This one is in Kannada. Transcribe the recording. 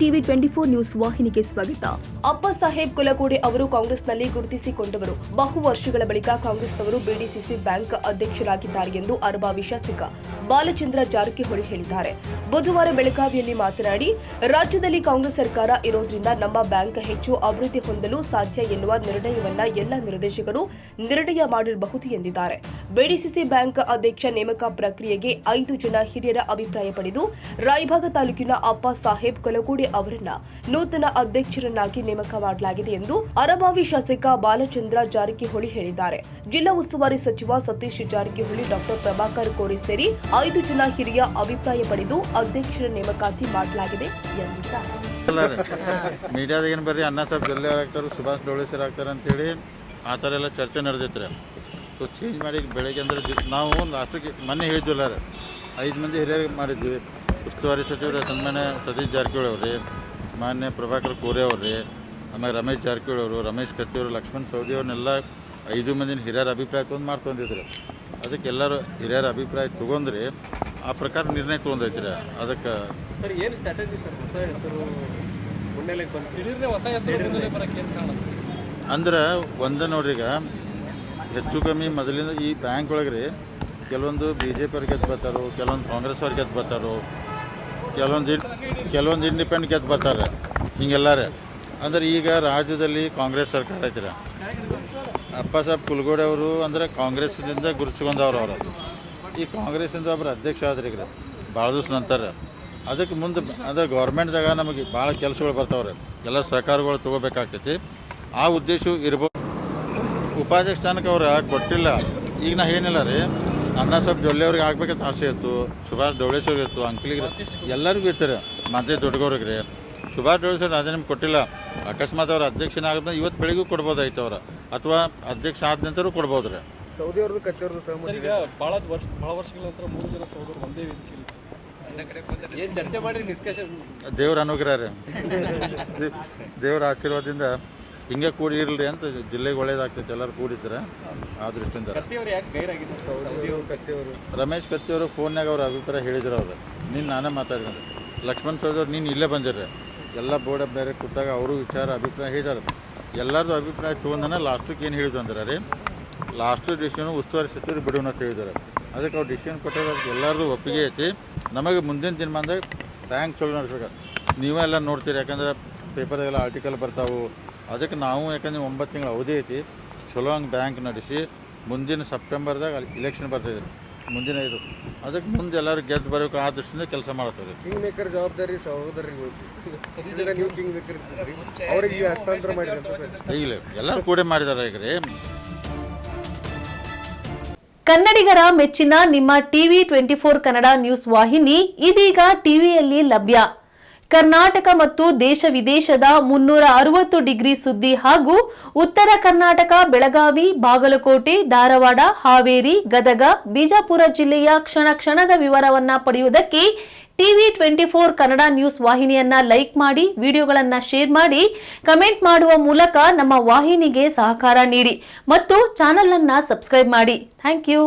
ಟಿವಿ 24 ನ್ಯೂಸ್ ವಾಹಿನಿಗೆ ಸ್ವಾಗತ. ಅಪ್ಪ ಸಾಹೇಬ್ ಕುಲಗೋಡೆ ಅವರು ಕಾಂಗ್ರೆಸ್ನಲ್ಲಿ ಗುರುತಿಸಿಕೊಂಡವರು. ಬಹು ವರ್ಷಗಳ ಬಳಿಕ ಕಾಂಗ್ರೆಸ್ನವರು ಬಿಡಿಸಿಸಿ ಬ್ಯಾಂಕ್ ಅಧ್ಯಕ್ಷರಾಗಿದ್ದಾರೆ ಎಂದು ಅರಬಾವಿ ಶಾಸಕ ಬಾಲಚಂದ್ರ ಜಾರಕಿಹೊಳಿ ಹೇಳಿದ್ದಾರೆ. ಬುಧವಾರ ಬೆಳಗಾವಿಯಲ್ಲಿ ಮಾತನಾಡಿ, ರಾಜ್ಯದಲ್ಲಿ ಕಾಂಗ್ರೆಸ್ ಸರ್ಕಾರ ಇರೋದ್ರಿಂದ ನಮ್ಮ ಬ್ಯಾಂಕ್ ಹೆಚ್ಚು ಅಭಿವೃದ್ಧಿ ಹೊಂದಲು ಸಾಧ್ಯ ಎನ್ನುವ ನಿರ್ಣಯವನ್ನ ಎಲ್ಲ ನಿರ್ದೇಶಕರು ನಿರ್ಣಯ ಮಾಡಿರಬಹುದು ಎಂದಿದ್ದಾರೆ. ಬಿಡಿಸಿಸಿ ಬ್ಯಾಂಕ್ ಅಧ್ಯಕ್ಷ ನೇಮಕ ಪ್ರಕ್ರಿಯೆಗೆ 5 ಜನ ಹಿರಿಯರ ಅಭಿಪ್ರಾಯ ಪಡೆದು ರಾಯಭಾಗ ತಾಲೂಕಿನ ಅಪ್ಪ ಸಾಹೇಬ್ ಕುಲಗೋಡೆ ಅವರನ್ನ ನೂತನ ಅಧ್ಯಕ್ಷರನ್ನಾಗಿ ನೇಮಕ ಮಾಡಲಾಗಿದೆ ಎಂದು ಅರಬಾವಿ ಶಾಸಕ ಬಾಲಚಂದ್ರ ಜಾರಕಿಹೊಳಿ ಹೇಳಿದ್ದಾರೆ. ಜಿಲ್ಲಾ ಉಸ್ತುವಾರಿ ಸಚಿವ ಸತೀಶ್ ಜಾರಕಿಹೊಳಿ, ಡಾಕ್ಟರ್ ಪ್ರಭಾಕರ್ ಕೋರೆ ಸೇರಿ 5 ಜನ ಹಿರಿಯ ಅಭಿಪ್ರಾಯ ಪಡೆದು ಅಧ್ಯಕ್ಷರ ನೇಮಕಾತಿ ಮಾಡಲಾಗಿದೆ ಎಂದಿದ್ದಾರೆ. ಮೀಡಿಯಾದಾಗ ಏನು ಬರ್ರಿ ಅಣ್ಣ ಸಾಹೇಬ್ ಜೊಲ್ಲೆ ಆಗ್ತಾರೆ, ಸುಭಾಷ್ ಡೋಳೆ ಸರ್ ಆಗ್ತಾರೆ ಅಂತೇಳಿ ಆ ಥರ ಎಲ್ಲ ಚರ್ಚೆ ನಡೆದಿತ್ತು. ಸೊ ಚೇಂಜ್ ಮಾಡಿ ಬೆಳಗ್ಗೆ ಅಂದರೆ ನಾವು ಲಾಸ್ಟಿಗೆ ಮೊನ್ನೆ ಹೇಳಿದ್ವಲ್ಲ 5 ಮಂದಿ ಹಿರಿಯರಿಗೆ ಮಾಡಿದ್ವಿ. ಉಸ್ತುವಾರಿ ಸಚಿವರು ಸನ್ಮಾನ್ಯ ಸತೀಶ್ ಜಾರಕಿಹೊಳಿ ಅವ್ರಿ, ಮಾನ್ಯ ಪ್ರಭಾಕರ್ ಕೋರೆ ಅವ್ರಿ, ಆಮೇಲೆ ರಮೇಶ್ ಜಾರಕಿಹೊಳಿ ಅವರು, ರಮೇಶ್ ಕತ್ತಿಯವರು, ಲಕ್ಷ್ಮಣ್ ಸವದಿ ಅವ್ರನ್ನೆಲ್ಲ 5 ಮಂದಿನ ಹಿರಿಯರ ಅಭಿಪ್ರಾಯ ತೊಗೊಂಡು ಮಾಡ್ಕೊಂಡಿದ್ರು. ಅದಕ್ಕೆ ಎಲ್ಲರೂ ಹಿರಿಯರ ಅಭಿಪ್ರಾಯ ತೊಗೊಂಡ್ರಿ ಆ ಪ್ರಕಾರ ನಿರ್ಣಯ ತೊಗೊಂಡೈತ್ರಿ. ಅದಕ್ಕೆ ಸರ್ ಏನು ಸ್ಟ್ರಾಟಜಿ ಸರ್? ಹೊಸ ಹೆಸರು ಹೊಸ ಹೆಸರು ಅಂದ್ರೆ ಒಂದು ನೋಡ್ರಿ, ಈಗ ಹೆಚ್ಚು ಕಮ್ಮಿ ಮೊದಲಿಂದ ಈ ಬ್ಯಾಂಕ್ ಒಳಗೆ ರೀ ಕೆಲವೊಂದು BJP ಅವ್ರಿಗೆ ಗೆದ್ದು ಬರ್ತಾರೋ, ಕೆಲವೊಂದು ಕಾಂಗ್ರೆಸ್ ಅವ್ರಿಗೆ ಗೆದ್ದು ಬರ್ತಾರೋ, ಕೆಲವೊಂದು ಇಂಡಿಪೆಂಡೆಂಟ್ ಗೆದ್ದು ಬರ್ತಾರೆ. ಹಿಂಗೆಲ್ಲಾರೆ ಅಂದ್ರೆ ಈಗ ರಾಜ್ಯದಲ್ಲಿ ಕಾಂಗ್ರೆಸ್ ಸರ್ಕಾರ ಐತಿರ. ಅಪ್ಪ ಸಾಹೇಬ್ ಕುಲಗೋಡೆ ಅವರು ಅಂದರೆ ಕಾಂಗ್ರೆಸ್ದಿಂದ ಗುರುತಿಸ್ಕೊಂಡವ್ರು. ಅವರು ಈ ಕಾಂಗ್ರೆಸ್ಸಿಂದ ಒಬ್ಬರು ಅಧ್ಯಕ್ಷ ಆದ್ರಿ ಈಗ ಭಾಳ ದಿವಸ ನಂತರ. ಅದಕ್ಕೆ ಮುಂದೆ ಅಂದರೆ ಗೌರ್ಮೆಂಟ್ದಾಗ ನಮಗೆ ಭಾಳ ಕೆಲಸಗಳು ಬರ್ತಾವ್ರೆ, ಎಲ್ಲ ಸಹಕಾರಗಳು ತೊಗೋಬೇಕಾಗ್ತೈತಿ. ಆ ಉದ್ದೇಶ ಇರ್ಬೋದು. ಉಪಾಧ್ಯಕ್ಷ ಸ್ಥಾನಕ್ಕೆ ಅವ್ರು ಕೊಟ್ಟಿಲ್ಲ. ಈಗ ನಾ ಏನಿಲ್ಲ ರೀ, ಅಣ್ಣ ಸಾಹೇಬ್ ಜೊಲ್ಲೆ ಅವ್ರಿಗೆ ಆಗ್ಬೇಕಂತ ಆಸೆ ಇತ್ತು, ಸುಭಾಷ್ ಡೋಳೇಶ್ವರಿಗೆ ಇತ್ತು, ಅಂಕಲಿಗೆ ಎಲ್ಲರಿಗೂ ಇರ್ತಾರೆ. ಮತ್ತೆ ದೊಡ್ಡಗವ್ರಿಗೆ ರೀ ಸುಭಾಷ್ ಡೋಳೇಶ್ವರ್ ರಾಜೀನಾಮೆ ಕೊಟ್ಟಿಲ್ಲ. ಅಕಸ್ಮಾತ್ ಅವ್ರ ಅಧ್ಯಕ್ಷನ ಆಗೋದು ಇವತ್ತು ಬೆಳಿಗ್ಗೆ ಕೊಡ್ಬೋದಾಯ್ತು ಅವ್ರು, ಅಥವಾ ಅಧ್ಯಕ್ಷ ಆದ ನಂತರ ಕೊಡ್ಬೋದು ರೀ. ಸೌದಿ ಅವ್ರದ್ದು ಕತ್ತಿಯವ್ರದ್ದು ಈಗ ಭಾಳ ವರ್ಷಗಳ ನಂತರ 3 ಜನ ಸಹೋದರರು ಒಂದೇ ವೇದಿಕೆಯಲ್ಲಿ ಏನು ಚರ್ಚೆ ಮಾಡಿ ಡಿಸ್ಕಷನ್. ದೇವ್ರ ಅನುಗ್ರಹ ರೀ, ದೇವ್ರ ಆಶೀರ್ವಾದದಿಂದ ಹಿಂಗೆ ಕೂಡಿ ಇರಲಿ ಅಂತ ಜಿಲ್ಲೆಗೆ ಒಳ್ಳೇದಾಗ್ತೈತೆ. ಎಲ್ಲರೂ ಕೂಡಿದ್ರೆ ಆ ದೃಷ್ಟಿಯಿಂದ. ರಮೇಶ್ ಕತ್ತಿಯವರು ಫೋನ್ಯಾಗ ಅವ್ರ ಅಭಿಪ್ರಾಯ ಹೇಳಿದ್ರು. ಅವ್ರು ನಾನೇ ಮಾತಾಡಿದ್ರೆ ಲಕ್ಷ್ಮಣ್ ಸವದಿಯವ್ರು ಇಲ್ಲೇ ಬಂದಿರ್ರಿ, ಎಲ್ಲ ಬೋರ್ಡ್ ಬೇರೆ ಕೂತಾಗ ಅವರು ವಿಚಾರ ಅಭಿಪ್ರಾಯ ಹೇಳಿದಾರೆ. ಎಲ್ಲರದು ಅಭಿಪ್ರಾಯ ತೊಗೊಂಡನ ಲಾಸ್ಟಿಗೆ ಏನು ಹೇಳಿದ್ರು ಅಂದ್ರೆ ರೀ, ಲಾಸ್ಟು ಡಿಸಿಷನು ಉಸ್ತುವಾರಿ ಸಚಿವರು ಬಿಡೋಣ ಅಂತ ಹೇಳಿದ್ದಾರೆ. ಅದಕ್ಕೆ ಅವ್ರು ಡಿಸಿಷನ್ ಕೊಟ್ಟಾಗ ಎಲ್ಲರದು ಒಪ್ಪಿಗೆ ಐತಿ. ನಮಗೆ ಮುಂದಿನ ದಿನಮಾನದಾಗ ಬ್ಯಾಂಕ್ ಚಲೋ ನಡೆಸ್ಬೇಕು. ನೀವೇ ಎಲ್ಲ ನೋಡ್ತೀರಿ, ಯಾಕಂದ್ರೆ ಪೇಪರ್ದಾಗೆಲ್ಲ ಆರ್ಟಿಕಲ್ ಬರ್ತಾವೆ. ಅದಕ್ಕೆ ನಾವು ಯಾಕಂದ್ರೆ 9 ತಿಂಗಳ ಅವಧಿ ಐತಿ, ಚಲೋ ಹಂಗೆ ಬ್ಯಾಂಕ್ ನಡೆಸಿ ಮುಂದಿನ ಸೆಪ್ಟೆಂಬರ್ದಾಗ ಇಲೆಕ್ಷನ್ ಬರ್ತಾಯಿದೆ ಮುಂದಿನ ಇದು. ಅದಕ್ಕೆ ಮುಂದೆ ಎಲ್ಲರೂ ಗೆದ್ದು ಬರಬೇಕು ಆ ದೃಷ್ಟಿಯಿಂದ ಕೆಲಸ ಮಾಡ್ತಾರೆ. ಕಿಂಗ್ ಮೇಕರ್ ಜವಾಬ್ದಾರಿ ಸಹೋದರರಿಗೆ ಅವರಿಗೆ ಹಸ್ತಾಂತರ ಮಾಡಿದ್ದಾರೆ. ಈಗಲೇ ಎಲ್ಲರೂ ಕೂಡ ಮಾಡಿದ್ದಾರೆ. ಈಗ ರೀ ಕನ್ನಡಿಗರ ಮೆಚ್ಚಿನ ನಿಮ್ಮ ಟಿವಿ 24 ಕನ್ನಡ ನ್ಯೂಸ್ ವಾಹಿನಿ ಇದೀಗ ಟಿವಿಯಲ್ಲಿ ಲಭ್ಯ. ಕರ್ನಾಟಕ ಮತ್ತು ದೇಶ ವಿದೇಶದ 360 ಡಿಗ್ರಿ ಸುದ್ದಿ ಹಾಗೂ ಉತ್ತರ ಕರ್ನಾಟಕ, ಬೆಳಗಾವಿ, ಬಾಗಲಕೋಟೆ, ಧಾರವಾಡ, ಹಾವೇರಿ, ಗದಗ, ಬಿಜಾಪುರ ಜಿಲ್ಲೆಯ ಕ್ಷಣ ಕ್ಷಣದ ವಿವರವನ್ನ ಪಡೆಯುವುದಕ್ಕೆ ಟಿವಿ 24 ಕನ್ನಡ ನ್ಯೂಸ್ ವಾಹಿನಿಯನ್ನ ಲೈಕ್ ಮಾಡಿ, ವಿಡಿಯೋಗಳನ್ನ ಶೇರ್ ಮಾಡಿ, ಕಮೆಂಟ್ ಮಾಡುವ ಮೂಲಕ ನಮ್ಮ ವಾಹಿನಿಗೆ ಸಹಕಾರ ನೀಡಿ ಮತ್ತು ಚಾನೆಲ್ ಅನ್ನ ಸಬ್ಸ್ಕ್ರೈಬ್ ಮಾಡಿ. Thank you.